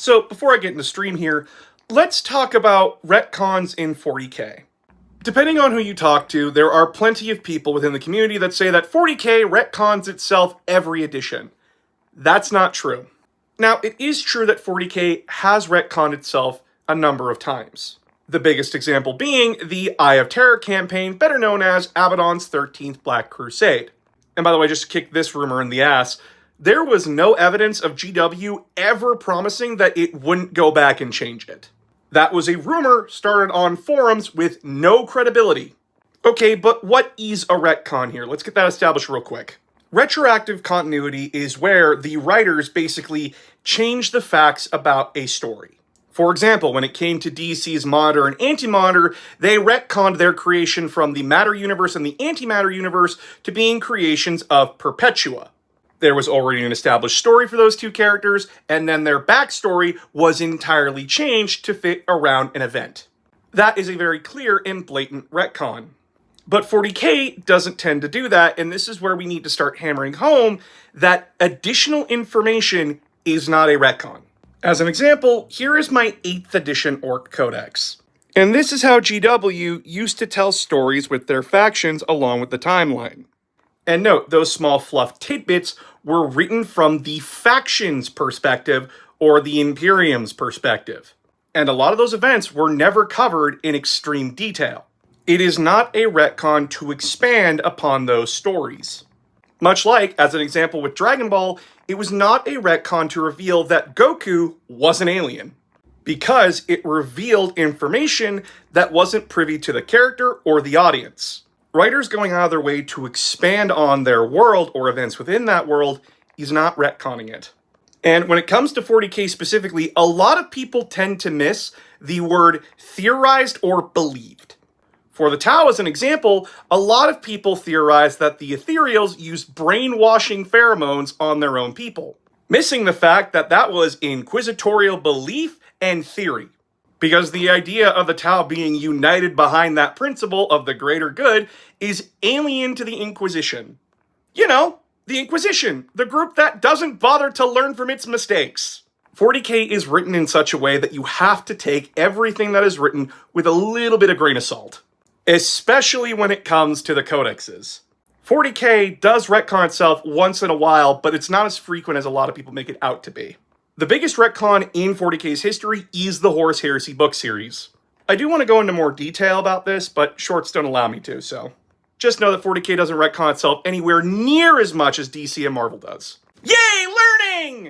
So before I get into stream here, let's talk about retcons in 40k. Depending on who you talk to, there are plenty of people within the community that say that 40k retcons itself every edition. That's not true. Now, it is true that 40k has retconned itself a number of times. The biggest example being the Eye of Terror campaign, better known as Abaddon's 13th Black Crusade. And by the way, just to kick this rumor in the ass, there was no evidence of GW ever promising that it wouldn't go back and change it. That was a rumor started on forums with no credibility. Okay, but what is a retcon here? Let's get that established real quick. Retroactive continuity is where the writers basically change the facts about a story. For example, when it came to DC's Monitor and Anti-Monitor, they retconned their creation from the Matter Universe and the Antimatter Universe to being creations of Perpetua. There was already an established story for those two characters, and then their backstory was entirely changed to fit around an event. That is a very clear and blatant retcon. But 40k doesn't tend to do that, and this is where we need to start hammering home that additional information is not a retcon. As an example, here is my 8th edition Orc Codex. And this is how GW used to tell stories with their factions along with the timeline. And note, those small fluff tidbits were written from the faction's perspective or the Imperium's perspective. And a lot of those events were never covered in extreme detail. It is not a retcon to expand upon those stories. Much like, as an example with Dragon Ball, it was not a retcon to reveal that Goku was an alien, because it revealed information that wasn't privy to the character or the audience. Writers going out of their way to expand on their world or events within that world is not retconning it. And when it comes to 40k specifically, a lot of people tend to miss the word theorized or believed. For the Tau, as an example, a lot of people theorize that the Ethereals used brainwashing pheromones on their own people, missing the fact that that was inquisitorial belief and theory. Because the idea of the Tau being united behind that principle of the greater good is alien to the Inquisition. You know, the Inquisition, the group that doesn't bother to learn from its mistakes. 40k is written in such a way that you have to take everything that is written with a little bit of grain of salt, especially when it comes to the codexes. 40k does retcon itself once in a while, but it's not as frequent as a lot of people make it out to be. The biggest retcon in 40k's history is the Horus Heresy book series. I do want to go into more detail about this, but shorts don't allow me to, so just know that 40k doesn't retcon itself anywhere near as much as DC and Marvel does. Yay, learning!